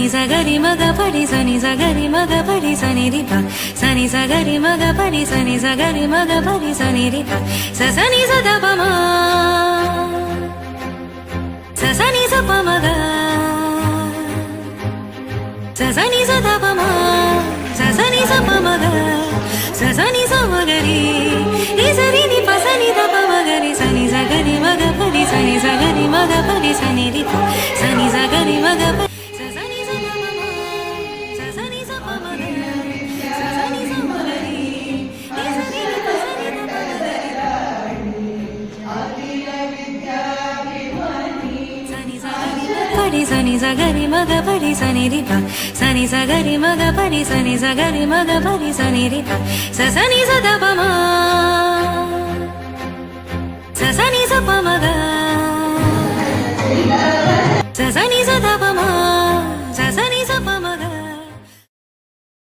సగరి మగ పడి సని సగరి మగ పడి సని రిప సని సగరి మగ పడి సని సగరి మగ పడి సని రిప సని సద పమ సని స పమగ సని సద పమ సని స పమగ సని స మగరి రి సరి ని ప సని ద పమగరి సని సగరి మగ పడి సని సగరి మగ పడి సని రిప సని సగరి మగ పడి సని సగరి మగ పడి సని రిప సని సగరి మగ పడి సని సగరి మగ పడి సని రిప సని సద పమ సని స పమగ సని సద